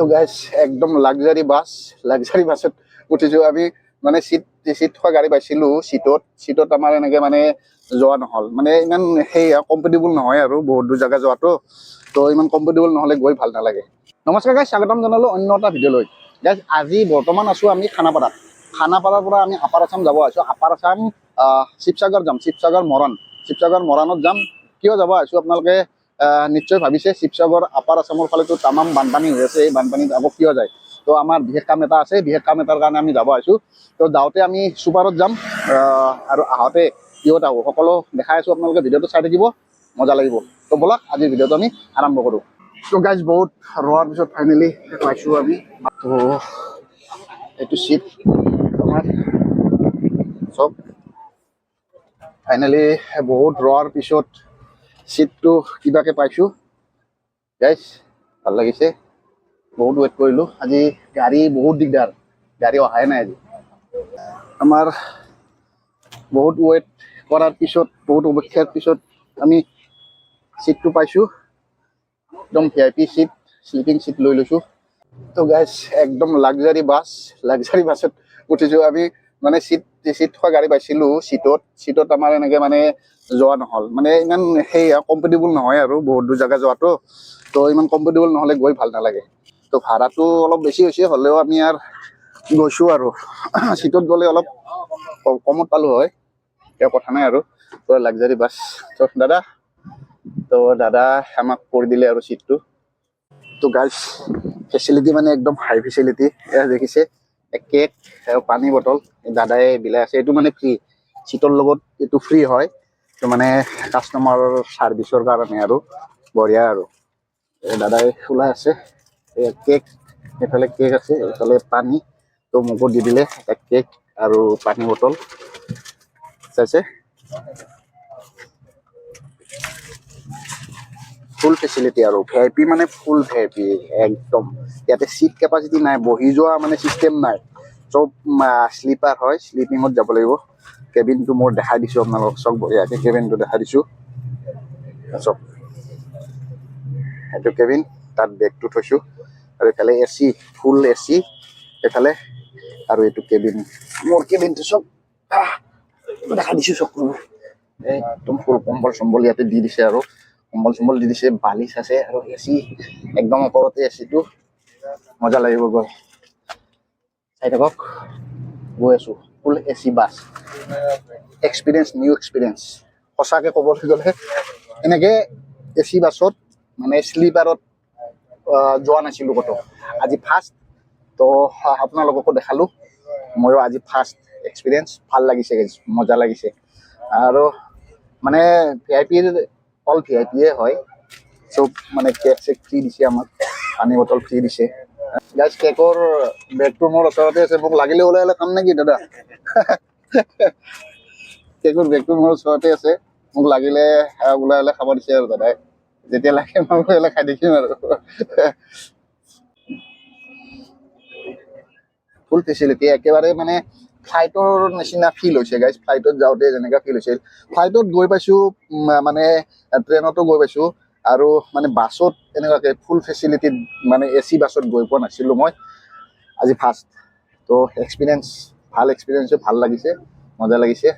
তো গাইজ একদম লাক্সাৰি বাছত উঠিছো আমি মানে চিট থকা গাড়ী পাইছিলো চিটত আমাৰ এনেকে মানে যোৱা নহল মানে ইমান সেই কমফৰ্টেবল নহয় আৰু বহুত দূৰ জেগা যোৱাটো তো ইমান কমফৰ্টেবল নহলে গৈ ভাল নালাগে। নমস্কাৰ গাইজ, স্বাগতম জনালো অন্য এটা ভিডিঅ'লৈ। গাইজ আজি বৰ্তমান আছো আমি খানাপাৰাৰ পৰা আমি আপাৰ আছাম যাব আহিছো। আপাৰ আছাম শিৱসাগৰ যাম, শিৱসাগৰ মৰাণত যাম। কিয় যাব আহিছো আপোনালোকে নিশ্চয় ভাবিছে, শিৱসাগৰ আপাৰ আছামৰ ফালেতো তামাম বানপানী হৈ আছে। এই বানপানীত আকৌ কিয় যায়? তো আমাৰ বিশেষ কাম এটা আছে, বিশেষ কাম এটাৰ কাৰণে আমি যাব আহিছো। তো যাওঁতে আমি চুপাৰত যাম আৰু আহোঁতে কিহত আহোঁ সকলো দেখাই আছো। আপোনালোকে ভিডিঅ'টো চাই থাকিব, মজা লাগিব। তো বলক আজিৰ ভিডিঅ'টো আমি আৰম্ভ কৰোঁ। তো গাইজ বহুত ৰোৱাৰ পিছত ফাইনেলি পাইছোঁ আমি। তো এইটো চিট আমাৰ চব ফাইনেলি বহুত ৰোৱাৰ পিছত চিটটো কিবাকে পাইছোঁ। গাইজ ভাল লাগিছে, বহুত ৱেইট কৰিলোঁ। আজি গাড়ী বহুত দিগদাৰ, গাড়ী অহাই নাই আজি। আমাৰ বহুত ৱেইট কৰাৰ পিছত, বহুত অপেক্ষাৰ পিছত আমি চিটটো পাইছোঁ। একদম VIP চিট, শ্লিপিং চিট লৈ লৈছোঁ। তো গাইজ একদম লাক্সাৰি বাছত উঠিছোঁ আমি মানে চিট থকা গাড়ী পাইছিলোঁ। চিটত আমাৰ এনেকে মানে যোৱা নহ'ল মানে ইমান সেই কমফৰ্টেবল নহয় আৰু বহুত দূৰ জেগা যোৱাটো তো ইমান কমফৰ্টেবল নহ'লে গৈ ভাল নালাগে। তো ভাড়াটো অলপ বেছি হৈছে, হ'লেও আমি আৰু গৈছোঁ আৰু চিটত গ'লে অলপ কমত পালোঁ হয়, এতিয়া কথা নাই আৰু। তো লাক্সাৰি বাছ তো দাদা আমাক কৰি দিলে আৰু চিটটো। তো গাইজ ফেচিলিটি মানে একদম হাই ফেচিলিটি। এয়া দেখিছে কেক, পানী বটল দাদাই বিলাই আছে। এইটো মানে ফ্ৰী, চিটৰ লগত এইটো ফ্ৰী হয়। তো মানে কাষ্টমাৰৰ ছাৰ্ভিচৰ কাৰণে আৰু বঢ়িয়া আৰু দাদাই খোলাই আছে। কেক, এইফালে কেক আছে, এইফালে পানী। তো মোকো দি দিলে এক কেক আৰু পানী বটল চাইছে। ফুল ফেচিলিটি আৰু VIP মানে ফুল VIP একদম। ইয়াতে চিট কেপাচিটি নাই, বহি যোৱা মানে চিষ্টেম নাই, চব শ্লিপাৰ হয়। শ্লিপিঙত যাব লাগিব। কেবিনটো মই দেখাই দিছোঁ আপোনালোকক, চব বঢ়িয়াকৈ কেবিনটো দেখাই দিছোঁ। চব এইটো কেবিন, তাত বেগটো থৈছোঁ আৰু এইফালে AC, ফুল AC এইফালে। আৰু এইটো কেবিন, মোৰ কেবিনটো চব দেখাই দিছোঁ। চব একদম ফুল কম্বল চম্বল ইয়াতে দি দিছে আৰু কম্বল চম্বল দি দিছে, বালিচ আছে আৰু AC একদম ওপৰতে। ACটো মজা লাগিব গৈ, চাই থাকক। গৈ আছোঁ ফুল AC বাছ, নিউ এক্সপিৰিয়েঞ্চ। সঁচাকৈ ক'বলৈ গ'লে এনেকৈ AC বাছত মানে শ্লিপাৰত যোৱা নাছিলোঁ ক'তো, আজি ফাৰ্ষ্ট। তো আপোনালোককো দেখালোঁ, ময়ো আজি ফাৰ্ষ্ট এক্সপিৰিয়েঞ্চ। ভাল লাগিছে, মজা লাগিছে। আৰু মানে VIPৰ অল VIPয়ে হয় চব, মানে কেক চেক ফ্ৰী দিছে আমাক, পানী বটল ফ্ৰী দিছে। গাইজ কেকৰ বেগটো মোৰ ওচৰতে আছে, মোক লাগিলে ওলাই খাম নেকি দাদা? কেকৰ বেগটো মোৰ ওচৰতে আছে, মোক লাগিলে ওলাই খাব দিছে আৰু দাদাই। যেতিয়া লাগে মই ওলাই খাই দেখিম আৰু। ফুল ফেচিলিটি একেবাৰে মানে ফ্লাইটৰ নিচিনা ফিল হৈছে গাইজ। ফ্লাইটত যাওঁতে যেনেকুৱা ফিল হৈছিল, ফ্লাইটত গৈ পাইছোঁ, মানে ট্ৰেইনতো গৈ পাইছোঁ, আৰু মানে বাছত এনেকুৱাকৈ ফুল ফেচিলিটিত মানে AC বাছত গৈ পোৱা নাছিলোঁ মই, আজি ফাৰ্ষ্ট। তো এক্সপিৰিয়েঞ্চ ভাল, এক্সপিৰিয়েঞ্চো ভাল লাগিছে, মজা লাগিছে।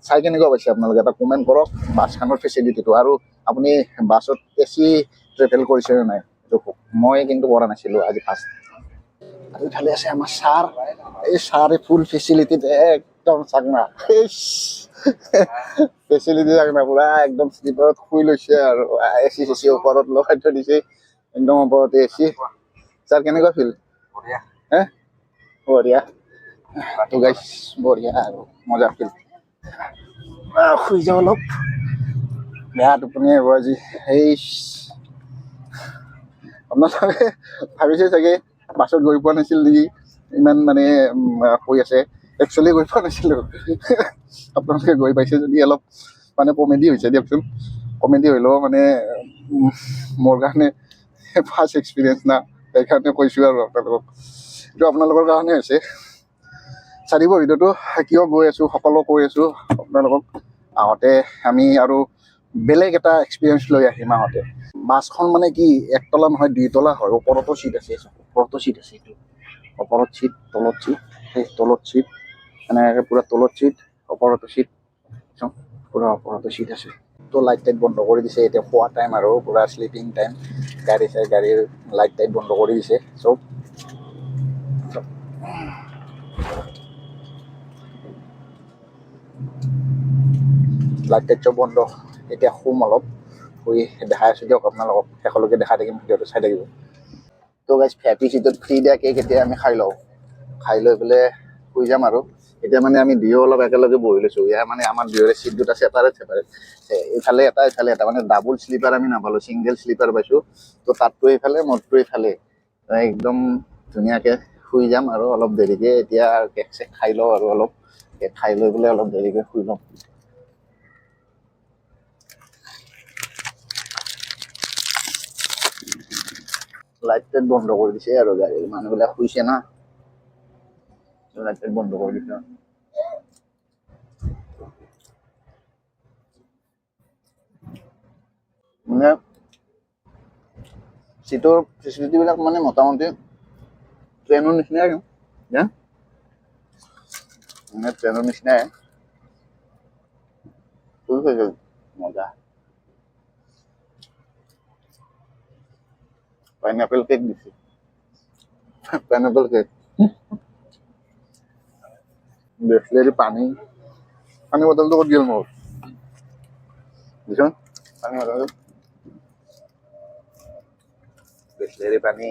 চাই কেনেকুৱা পাইছে আপোনালোকে এটা কমেণ্ট কৰক বাছখনৰ ফেচিলিটিটো। আৰু আপুনি বাছত AC ট্ৰেভেল কৰিছেনে নাই এইটো কওক। মই কিন্তু কৰা নাছিলোঁ, আজি ফাৰ্ষ্ট। আৰু ইফালে আছে আমাৰ ছাৰ, এই ছাৰে ফুল ফেচিলিটিত একদম চাকনা ফেচিলিটি চাকনা পুৰা একদম শ্লিপাৰত শুই লৈছে আৰু AC ওপৰত লগাই থৈ দিছে, একদম ওপৰতে AC। ছাৰ কেনেকুৱা ফিল? হে বঢ়িয়া। তো গাইজ বঢ়িয়া আৰু মজা ফিল। শুই যাওঁ অলপ, বেয়া টোপনি আহিব আজি। সেই আপোনালোকে ভাবিছে চাগে বাছত গৈ পোৱা নাছিল নেকি, ইমান মানে কৈ আছে। একচুৱেলি গৈ পোৱা নাছিলোঁ। আপোনালোকে গৈ পাইছে যদি অলপ মানে কমেডি হৈছে দিয়কচোন। কমেডি হ'লেও মানে মোৰ কাৰণে ফাৰ্ষ্ট এক্সপিৰিয়েঞ্চ না, সেইকাৰণে কৈছোঁ আৰু আপোনালোকক। এইটো আপোনালোকৰ কাৰণে হৈছে। চাৰিব ভিডিঅ'টো কিয় গৈ আছোঁ সকলো কৈ আছোঁ আপোনালোকক। আহোঁতে আমি আৰু বেলেগ এটা এক্সপিৰিয়েঞ্চ লৈ আহিম আহোঁতে। বাছখন মানে কি একতলা নহয় 2 তলা হয়, ওপৰতো চিট আছে, ওপৰতো চিট আছে, এইটো ওপৰত চিট তলত চিট, সেই তলত চিট এনেকৈ পুৰা তলত চিট ওপৰতো চিট, পুৰা ওপৰতো চিট আছে। তো লাইট টাইট বন্ধ কৰি দিছে, এতিয়া খোৱা টাইম আৰু পুৰা শ্লিপিং টাইম, গাড়ীৰ লাইট টাইট বন্ধ কৰি দিছে চব। লাইট টাইট চব বন্ধ, এতিয়া শুম অলপ, শুই দেখাই আছোঁ দিয়ক আপোনালোকক, শেষলৈকে দেখাই থাকিম, ভিডিঅ'টো চাই থাকিব। তো গাইজ ভি চিটত ফ্ৰী দিয়া কেক এতিয়া আমি খাই লওঁ, খাই লৈ পেলাই শুই যাম আৰু। এতিয়া মানে আমি দুয়ো অলপ একেলগে বহি লৈছোঁ, ইয়াৰ মানে আমাৰ দুয়োৰে চিট দুটা ছেপাৰেট ইফালে এটা ইফালে এটা, মানে ডাবুল শ্লিপাৰ আমি নাপালোঁ, ছিংগল শ্লিপাৰ পাইছোঁ। তো তাতটো এইফালে মোৰটো এইফালে, একদম ধুনীয়াকৈ শুই যাম আৰু অলপ দেৰিকৈ। এতিয়া কেক চেক খাই লওঁ আৰু অলপ কেক খাই লৈ পেলাই অলপ দেৰিকৈ শুই লওঁ। লাইট টাইট বন্ধ কৰি দিছে আৰু গাড়ীৰ মানুহবিলাক শুইছে না, লাইট টাইট বন্ধ কৰি দিছে। মানে চিটৰ ফেচিলিটিবিলাক মানে মোটামুটি ট্ৰেইনৰ নিচিনাই মানে ট্ৰেইনৰ নিচিনাই মজা। পাইনাপেল কেক দিছে, পাইনাপেল কেক, বিসলেৰি পানি, পানি বটলটো ক'ত গেল মোৰ, দিছোন পানি বটল, বিসলেরি পানি।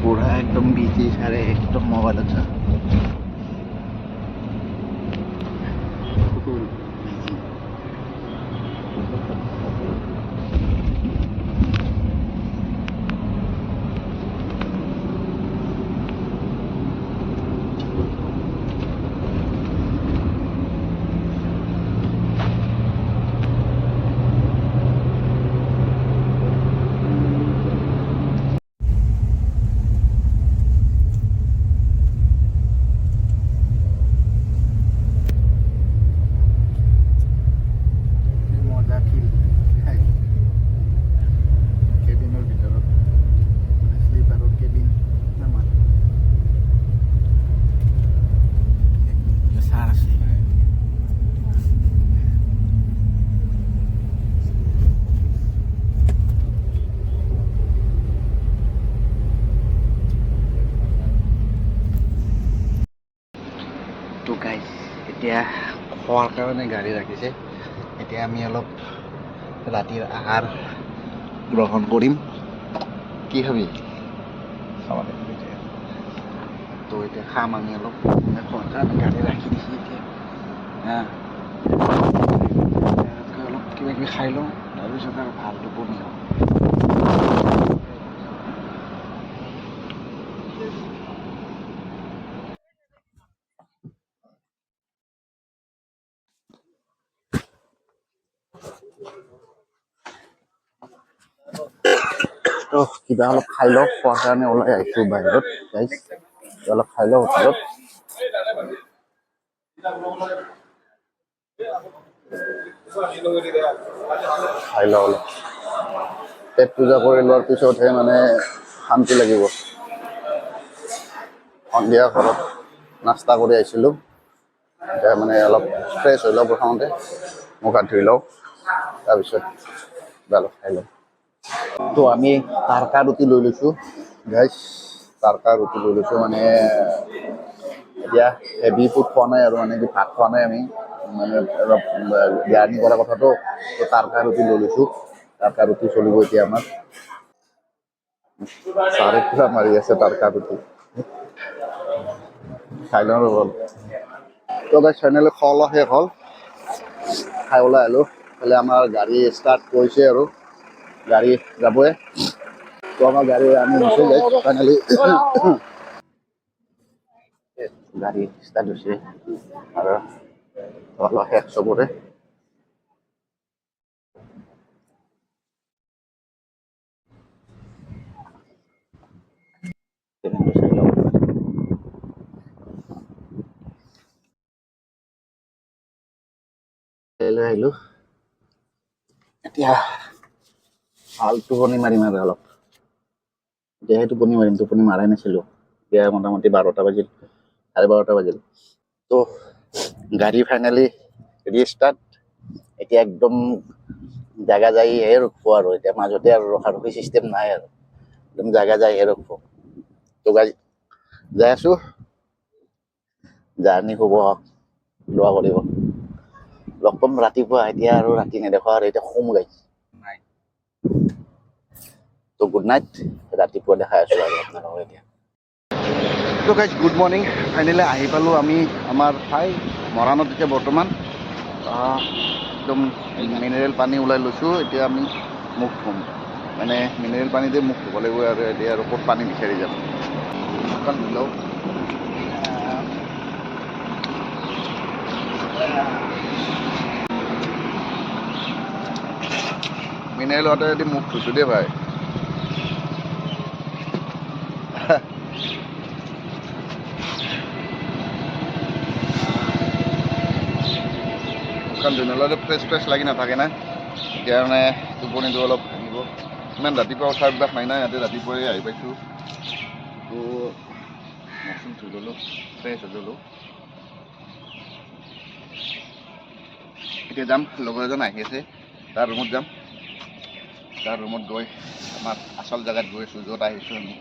पूरा एकदम बिजी सारे एकदम मोबाइल अच्छा তো গাইজ এতিয়া খোৱাৰ কাৰণে গাড়ী ৰাখিছে, এতিয়া আমি অলপ ৰাতিৰ আহাৰ গ্ৰহণ কৰিম। কি খাবি? তো এতিয়া খাম আমি অলপ, খোৱাৰ কাৰণে গাড়ী ৰাখি দিছে এতিয়া, অলপ কিবা কিবি খাই লওঁ, তাৰপিছত আৰু ভাল টোপনি যাওঁ। তো কিবা অলপ খাই লওঁ, খোৱাৰ কাৰণে ওলাই আহিছোঁ বাহিৰত, গাইজ অলপ খাই লওঁ হোটেলত। খাই লওঁ অলপ, পেট পূজা কৰি লোৱাৰ পিছতহে মানে শান্তি লাগিব। সন্ধিয়া ঘৰত নাস্তা কৰি আহিছিলোঁ, এতিয়া মানে অলপ ফ্ৰেছ হৈ লওঁ, প্ৰথমতে মুখ হাত ধুই লওঁ, তাৰপিছত অলপ খাই লওঁ। তো আমি তাৰকা ৰুটি লৈ লৈছোঁ গাইজ, তাৰকা ৰুটি লৈ লৈছোঁ, মানে এতিয়া হেভি ফুড খোৱা নাই আৰু, মানে কি ভাত খোৱা নাই আমি, মানে অলপ জাৰ্ণি কৰা কথাটো, তো তাৰকা ৰুটি লৈ লৈছোঁ, তাৰকা ৰুটি চলিব এতিয়া আমাৰ। চাৰে পুৰা মাৰি আছে তাৰকা ৰুটি, খাই লওঁ ৰ'ব। তো গাইজ ফাইনেলি খোৱা লোৱা শেষ হ'ল, খাই ওলাই আহিলোঁ, এইফালে আমাৰ গাড়ী ষ্টাৰ্ট কৰিছে আৰু গাড়ী যাবই। তো আমার গাড়ি আমি বসে যাই ফাইনালি, গাড়ি স্টার্ট হয়েছে আর শেষ চবরে। আহিলোঁ এতিয়া ভাল টোপনি মাৰিম আৰু অলপ এতিয়াহে টোপনি মাৰিম টোপনি মাৰাই নাছিলোঁ এতিয়া মোটামুটি 12টা বাজিল 12:30 বাজিল তো গাড়ী ফাইনেলি ৰিষ্টাৰ্ট এতিয়া একদম জাগা যাইহে ৰখিব আৰু এতিয়া মাজতে আৰু ৰখি চিষ্টেম নাই আৰু একদম জাগা যাইহে ৰখিব তো গাড়ী যাই আছোঁ জাৰ্ণি হ'ব লোৱা কৰিব লগ পাম ৰাতিপুৱা এতিয়া আৰু ৰাতি নেদেখা আৰু এতিয়া শুম গাইছ তো গুড নাইট ৰাতিপুৱা দেখাই আছোঁ আৰু আপোনালোকক এতিয়া তো গাইজ গুড মৰ্ণিং ফাইনেলি আহি পালোঁ আমি আমাৰ ঠাই মৰাণত এতিয়া বৰ্তমান একদম মিনাৰেল পানী ওলাই লৈছোঁ এতিয়া আমি মুখ ধুম মানে মিনাৰেল পানী দিয়ে মুখ ধুব লাগিব আৰু এতিয়া আৰু ক'ত পানী বিচাৰি যাম মুখখন ধুই লওঁ মিনাৰেল ৱাটাৰেদি মুখ ধুইছোঁ দেই ভাই মুখখন ধুই নল'লে ফ্ৰেছ লাগি নাথাকে না এতিয়া মানে টোপনিটো অলপ ভাঙিব ইমান ৰাতিপুৱা উঠাৰ অভ্যাস নাই না ইয়াতে ৰাতিপুৱাই আহি পাইছোঁ তো মুখখন ধুই ল'লোঁ ফ্ৰেছ হৈ ল'লোঁ এতিয়া যাম লগৰ এজন আহি আছে তাৰ ৰুমত যাম তাৰ ৰুমত গৈ আমাৰ আচল জেগাত গৈ আছোঁ য'ত আহিছোঁ আমি